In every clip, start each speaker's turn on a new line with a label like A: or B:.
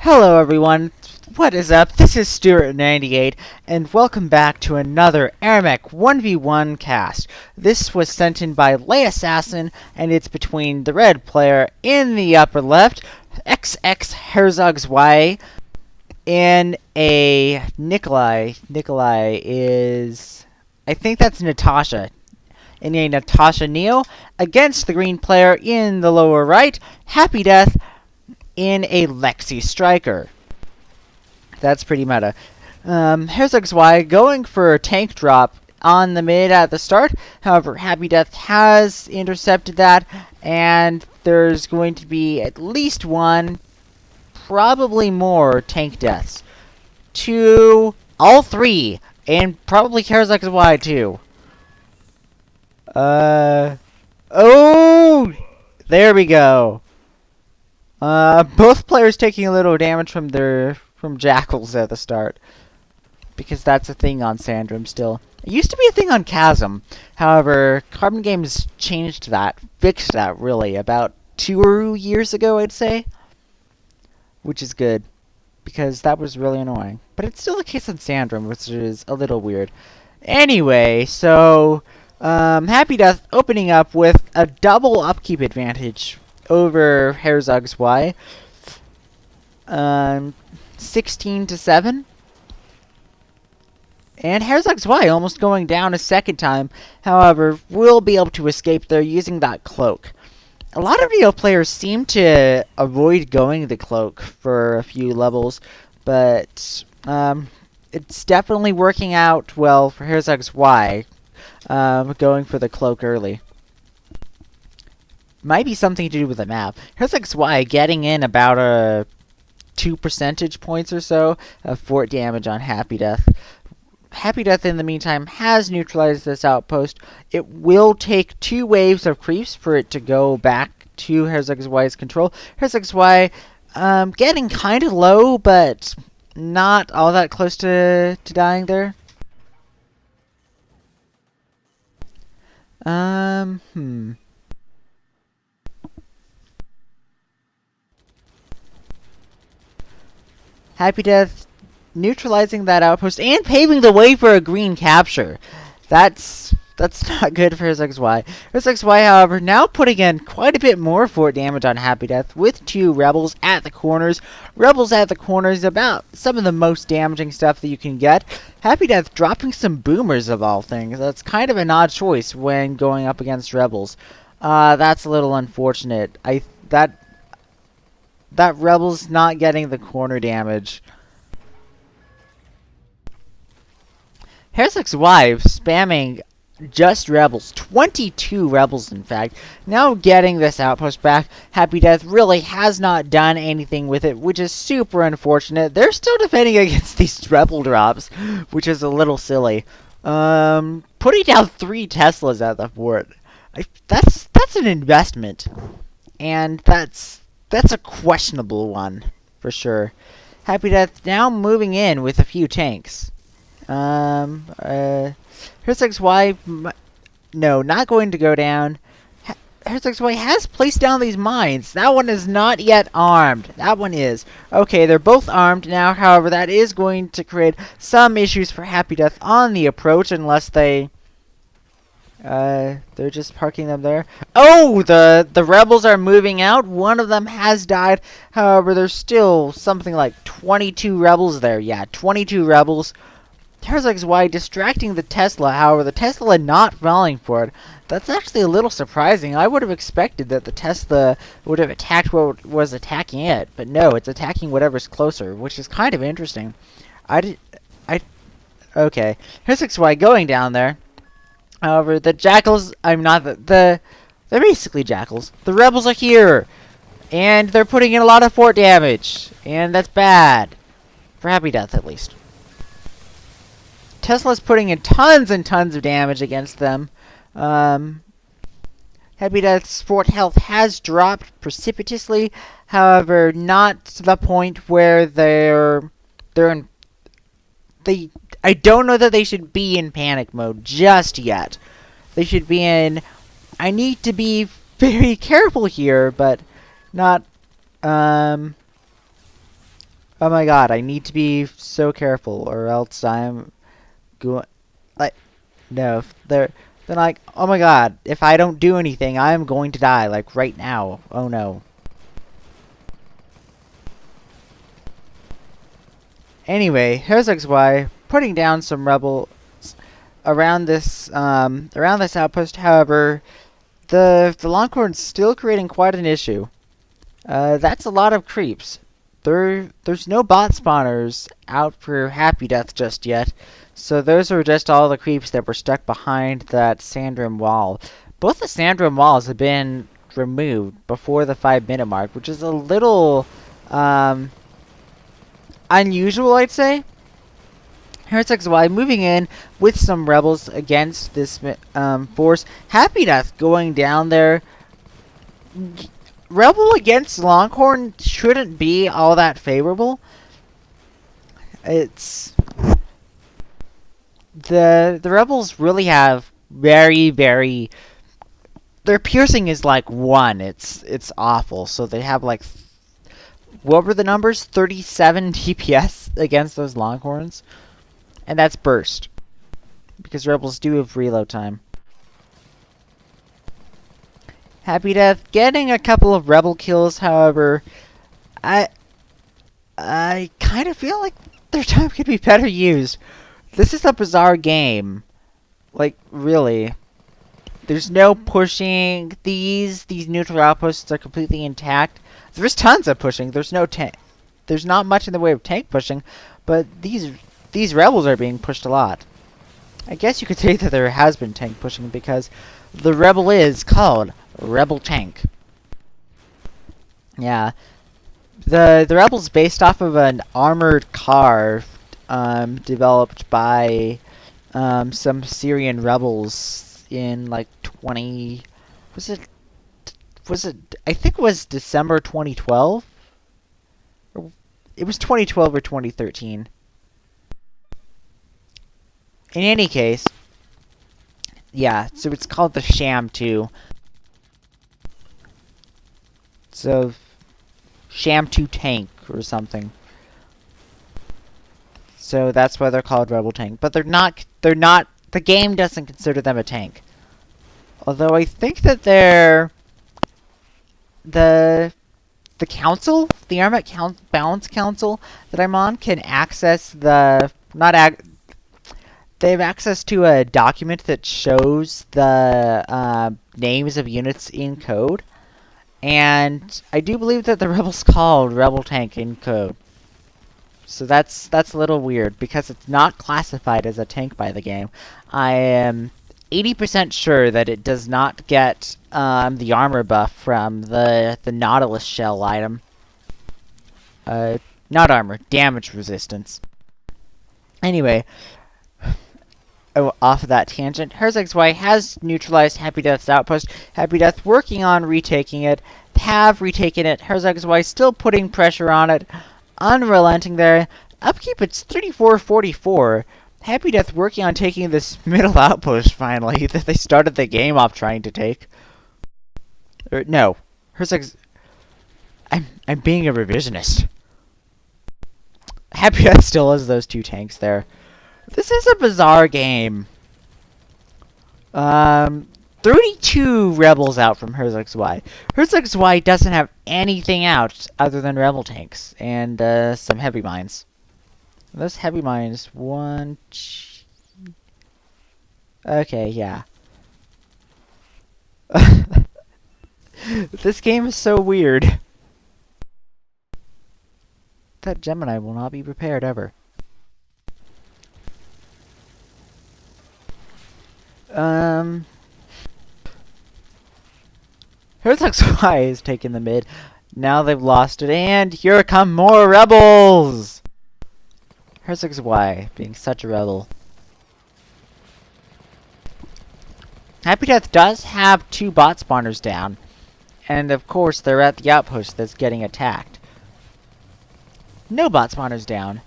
A: Hello everyone, what is up? This is Stuart98, and welcome back to another AirMech 1v1 cast. This was sent in by Lay Assassin, and it's between the red player in the upper left, xxHerzogZwei, and a Nikolai. Nikolai is... I think that's Natasha. In a Natasha Neo, against the green player in the lower right, happydeath, in a Lexi Striker. That's pretty meta. xxHerzogZwei going for a tank drop on the mid at the start. However, happydeath has intercepted that, and there's going to be at least one, probably more, tank deaths. All three, and probably xxHerzogZwei too. Oh! There we go. Both players taking a little damage from jackals at the start, because that's a thing on Sandrim still. It used to be a thing on Chasm. However, Carbon Games changed that, fixed that really, about 2 years ago, I'd say. Which is good, because that was really annoying. But it's still the case on Sandrim, which is a little weird. Anyway, so happydeath opening up with a double upkeep advantage over xxHerzogZwei, 16-7, and xxHerzogZwei almost going down a second time. However, will be able to escape there using that cloak. A lot of Neo players seem to avoid going the cloak for a few levels, but it's definitely working out well for xxHerzogZwei, going for the cloak early. Might be something to do with the map. xxHerzogZwei getting in about 2 percentage points or so of fort damage on happydeath. Happydeath, in the meantime, has neutralized this outpost. It will take 2 waves of creeps for it to go back to xxHerzogZwei's control. xxHerzogZwei getting kind of low, but not all that close to dying there. happydeath neutralizing that outpost and paving the way for a green capture. That's not good for xxHerzogZwei. xxHerzogZwei, however, now putting in quite a bit more fort damage on happydeath with 2 rebels at the corners. Rebels at the corners, about some of the most damaging stuff that you can get. happydeath dropping some boomers of all things. That's kind of an odd choice when going up against rebels. That's a little unfortunate. That rebel's not getting the corner damage. xxHerzogZwei spamming just rebels. 22 rebels, in fact. Now getting this outpost back. happydeath really has not done anything with it, which is super unfortunate. They're still defending against these rebel drops, which is a little silly. Putting down 3 Teslas at the fort. That's an investment. And that's a questionable one, for sure. happydeath now moving in with a few tanks. xxHerzogZwei, no, not going to go down. xxHerzogZwei has placed down these mines. That one is not yet armed. That one is. Okay, they're both armed now. However, that is going to create some issues for happydeath on the approach, unless they're just parking them there. Oh, the rebels are moving out. One of them has died. However, there's still something like 22 rebels there. Yeah, 22 rebels. xxHerzogZwei distracting the Tesla. However, the Tesla not falling for it. That's actually a little surprising. I would have expected that the Tesla would have attacked what was attacking it. But no, it's attacking whatever's closer, which is kind of interesting. Okay. xxHerzogZwei going down there. However, the jackals, they're basically jackals. The rebels are here, and they're putting in a lot of fort damage, and that's bad. For happydeath, at least. Tesla's putting in tons and tons of damage against them. happydeath's fort health has dropped precipitously, however, not to the point where I don't know that they should be in panic mode just yet. They should be in, I need to be very careful here, but not Oh my god, I need to be so careful or else I'm going... Like, no, they're like, oh my god, if I don't do anything, I'm going to die, like, right now. Oh no. Anyway, xxHerzogZwei putting down some rebels around this outpost. However, the Longhorn's still creating quite an issue. That's a lot of creeps. There's no bot spawners out for Happy Death just yet, so those are just all the creeps that were stuck behind that Sandrim wall. Both the Sandrim walls have been removed before the 5-minute mark, which is a little unusual, I'd say. xxHerzogZwei moving in with some rebels against this force. Happy Death going down there. Rebel against Longhorn shouldn't be all that favorable. It's the rebels really have very their piercing is like 1. It's awful. So they have like, what were the numbers? 37 DPS against those Longhorns, and that's burst because rebels do have reload time. Happy Death getting a couple of rebel kills, however, I kind of feel like their time could be better used. This is a bizarre game. Like, really. There's no pushing. These neutral outposts are completely intact. There's tons of pushing. There's no tank. There's not much in the way of tank pushing, but these rebels are being pushed a lot. I guess you could say that there has been tank pushing because the rebel is called Rebel Tank. Yeah. The rebel's based off of an armored car developed by some Syrian rebels in like was it I think it was December 2012? It was 2012 or 2013. In any case, yeah, so it's called the Sham 2. So, Sham 2 Tank or something. So that's why they're called Rebel Tank. But they're not, the game doesn't consider them a tank. Although I think that they're, the council, the AirMech Balance Council that I'm on can access the, they have access to a document that shows the names of units in code. And I do believe that the rebel's called Rebel Tank in code. So that's a little weird because it's not classified as a tank by the game. I am 80% sure that it does not get the armor buff from the Nautilus shell item. Not armor, damage resistance. Anyway, off of that tangent, xxHerzogZwei has neutralized Happy Death's outpost. Happy Death working on retaking it, have retaken it. xxHerzogZwei still putting pressure on it, unrelenting there. Upkeep, it's 34-44. Happy Death working on taking this middle outpost finally that they started the game off trying to take. No, I'm being a revisionist. Happy Death still has those 2 tanks there. This is a bizarre game. 32 rebels out from xxHerzogZwei. xxHerzogZwei doesn't have anything out other than rebel tanks and some heavy mines. Those heavy mines, okay, yeah. This game is so weird. That Gemini will not be prepared ever. xxHerzogZwei is taking the mid. Now they've lost it, and here come more rebels! xxHerzogZwei being such a rebel. Happy Death does have 2 bot spawners down, and of course they're at the outpost that's getting attacked. No bot spawners down.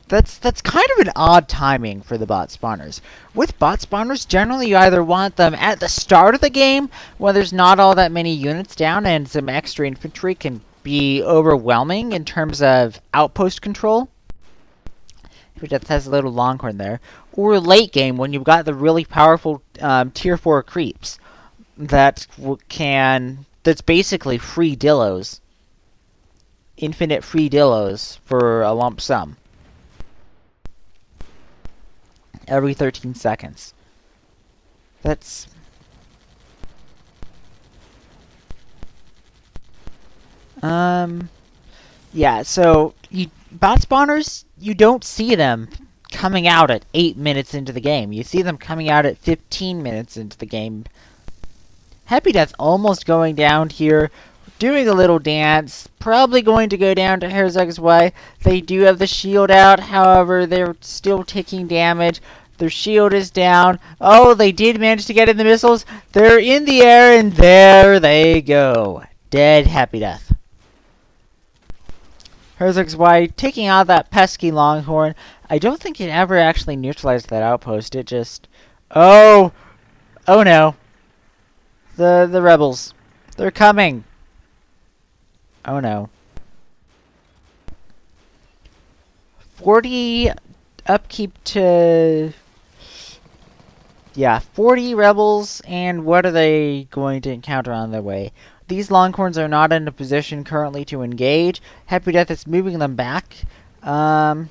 A: That's kind of an odd timing for the bot spawners. With bot spawners, generally you either want them at the start of the game, when there's not all that many units down and some extra infantry can be overwhelming in terms of outpost control. It just has a little longhorn there. Or late game when you've got the really powerful tier 4 creeps that's basically free dillos. Infinite free dillos for a lump sum. Every 13 seconds. That's... Yeah, so bot spawners, you don't see them coming out at 8 minutes into the game. You see them coming out at 15 minutes into the game. Happy Death almost going down here, doing a little dance, probably going to go down to xxHerzogZwei. They do have the shield out, however, they're still taking damage. Their shield is down. Oh, they did manage to get in the missiles. They're in the air, and there they go. Dead Happy Death. xxHerzogZwei taking out that pesky longhorn. I don't think it ever actually neutralized that outpost. It just... Oh! Oh no. The rebels. They're coming. Oh no. 40 upkeep to... Yeah, 40 rebels, and what are they going to encounter on their way? These longhorns are not in a position currently to engage. Happy Death is moving them back. So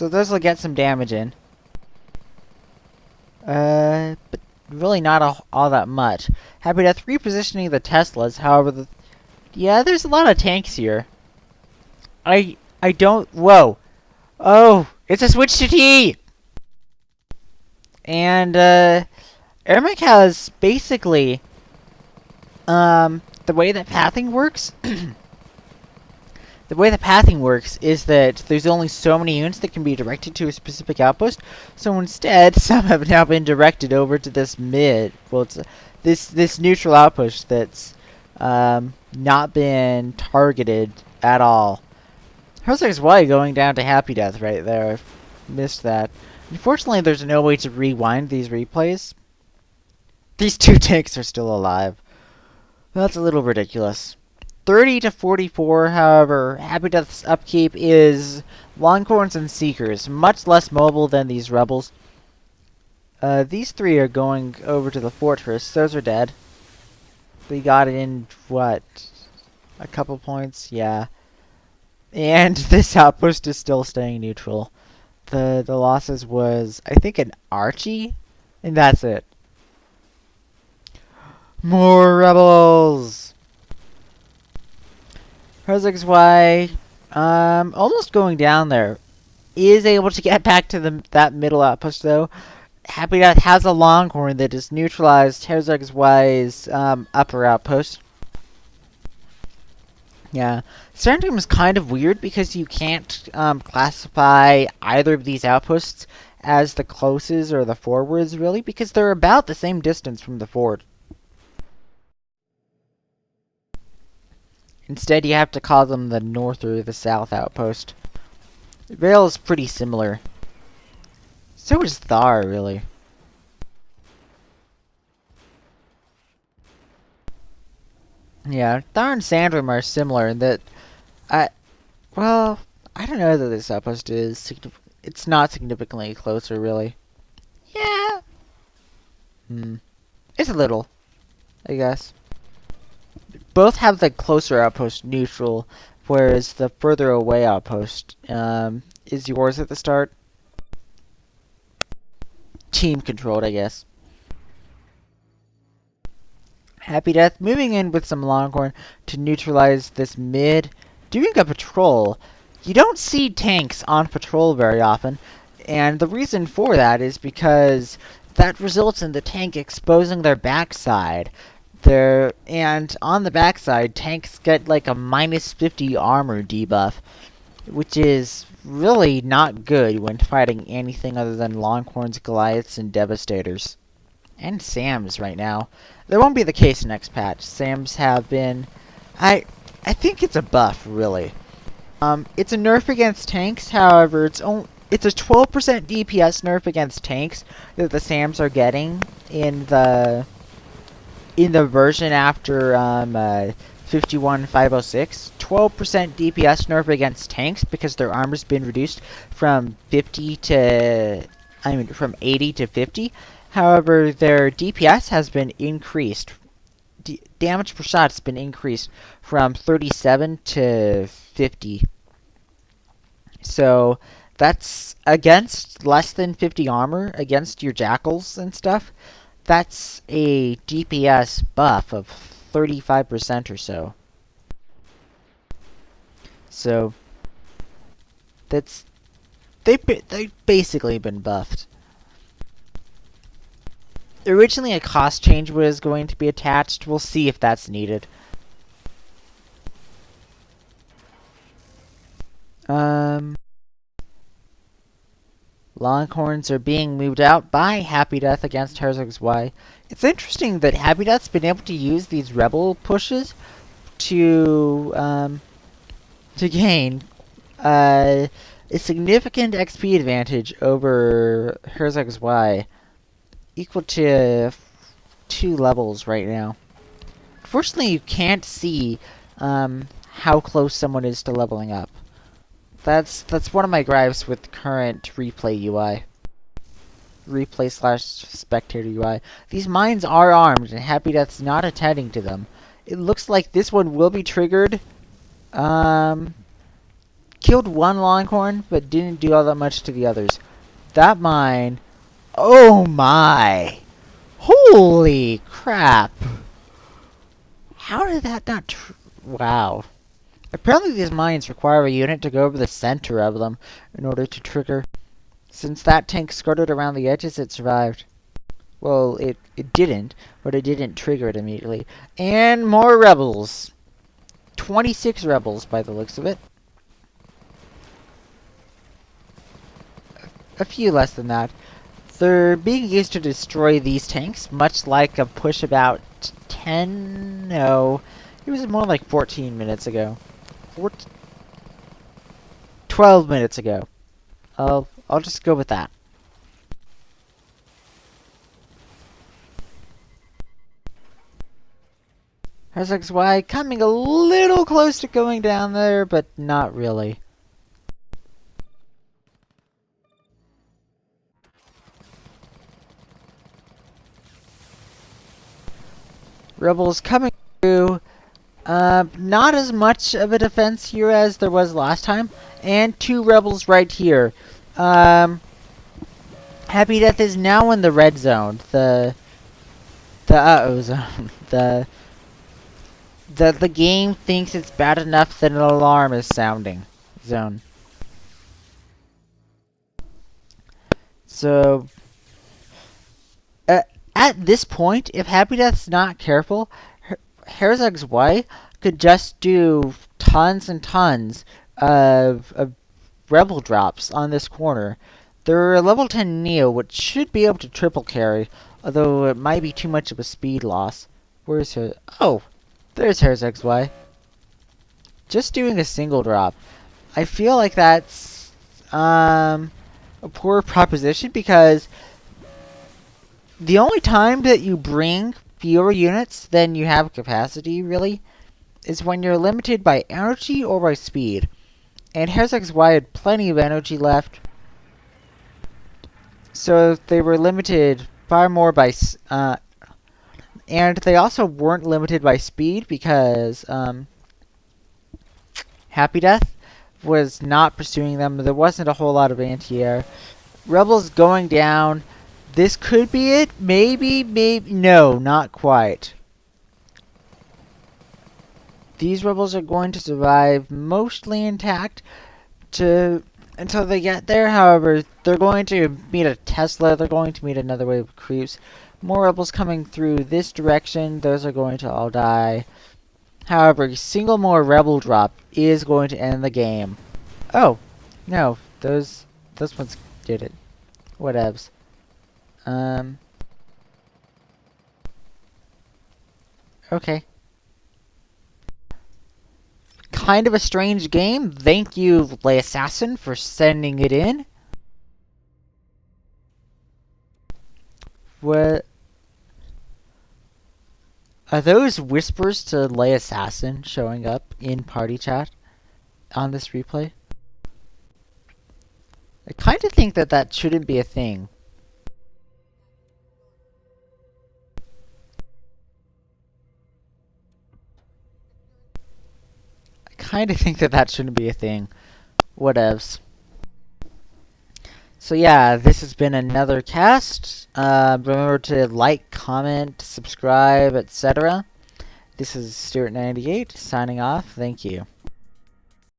A: those will get some damage in. But really not all that much. Happy Death repositioning the Teslas, however, yeah, there's a lot of tanks here. I don't... Whoa! Oh! It's a switch to T! And, AirMech has basically... the way that pathing works... The way the pathing works is that there's only so many units that can be directed to a specific outpost. So instead, some have now been directed over to this this neutral outpost that's not been targeted at all. xxHerzogZwei going down to Happy Death right there. I missed that. Unfortunately, there's no way to rewind these replays. These two tanks are still alive. That's a little ridiculous. 30 to 44, however, Happy Death's upkeep is longhorns and seekers, much less mobile than these rebels. These three are going over to the fortress. Those are dead. They got it in, what, a couple points? Yeah. And this outpost is still staying neutral. The losses was, I think, an Archie, and that's it. More rebels! xxHerzogZwei, almost going down there, is able to get back to that middle outpost though. Happy Death has a longhorn that has neutralized xxHerzogZwei's upper outpost. Yeah, Sandrim is kind of weird because you can't classify either of these outposts as the closes or the forwards really, because they're about the same distance from the fort. Instead, you have to call them the north or the south outpost. Rail is pretty similar. So is Thar, really. Yeah, Thar and Sandrim are similar in that... well, I don't know that this outpost is... It's not significantly closer, really. Yeah. It's a little, I guess. Both have the closer outpost neutral, whereas the further away outpost is yours at the start. Team controlled, I guess. Happy Death moving in with some longhorn to neutralize this mid. Doing a patrol. You don't see tanks on patrol very often, and the reason for that is because that results in the tank exposing their backside. And on the backside, tanks get like a minus 50 armor debuff, which is really not good when fighting anything other than Longhorns, Goliaths, and Devastators. And Sams right now. That won't be the case next patch. Sams have been... I think it's a buff, really. It's a nerf against tanks, however, it's a 12% DPS nerf against tanks that the Sams are getting in the version after 51,506. 12% DPS nerf against tanks because their armor's been reduced from 50 to, from 80 to 50. However, their DPS has been increased. Damage per shot has been increased from 37 to 50. So that's against less than 50 armor against your jackals and stuff. That's a DPS buff of 35% or so. So that's they've basically been buffed. Originally a cost change was going to be attached. We'll see if that's needed. Longhorns are being moved out by happydeath against xxHerzogZwei. It's interesting that happydeath's been able to use these rebel pushes to gain a significant XP advantage over xxHerzogZwei, equal to 2 levels right now. Unfortunately, you can't see how close someone is to leveling up. That's one of my gripes with current replay UI. Replay/spectator UI. These mines are armed, and happydeath's not attending to them. It looks like this one will be triggered. Killed one longhorn, but didn't do all that much to the others. That mine... Oh my! Holy crap! How did that not... Wow. Apparently these mines require a unit to go over the center of them in order to trigger. Since that tank skirted around the edges, it survived. Well, it didn't, but it didn't trigger it immediately. And more rebels. 26 rebels by the looks of it. A few less than that. They're being used to destroy these tanks, much like a push about 10... No, it was more like 14 minutes ago. 12 minutes ago. I'll just go with that. xxHerzogZwei coming a little close to going down there, but not really. Rebels coming through. Not as much of a defense here as there was last time. And 2 rebels right here. happydeath is now in the red zone. The uh-oh zone. The game thinks it's bad enough that an alarm is sounding zone. So, at this point, if happydeath's not careful, xxHerzogZwei could just do tons and tons of rebel drops on this corner. They're a level 10 Neo, which should be able to triple carry, although it might be too much of a speed loss. Where's her? Oh, there's xxHerzogZwei. Just doing a single drop. I feel like that's a poor proposition because the only time that you bring fewer units than you have capacity, really, is when you're limited by energy or by speed. And xxHerzogZwei had plenty of energy left, so they were limited far more by... and they also weren't limited by speed because happydeath was not pursuing them. There wasn't a whole lot of anti-air. Rebels going down. This could be it. Maybe. No, not quite. These rebels are going to survive mostly intact until they get there. However, they're going to meet a Tesla. They're going to meet another wave of creeps. More rebels coming through this direction. Those are going to all die. However, a single more rebel drop is going to end the game. Oh, no. Those ones did it. Whatevs. Okay. Kind of a strange game. Thank you, Lay Assassin, for sending it in. What? Are those whispers to Lay Assassin showing up in party chat on this replay? I kind of think that that shouldn't be a thing. I kind of think that that shouldn't be a thing. Whatevs. So yeah, this has been another cast. Remember to like, comment, subscribe, etc. This is Stuart98 signing off. Thank you.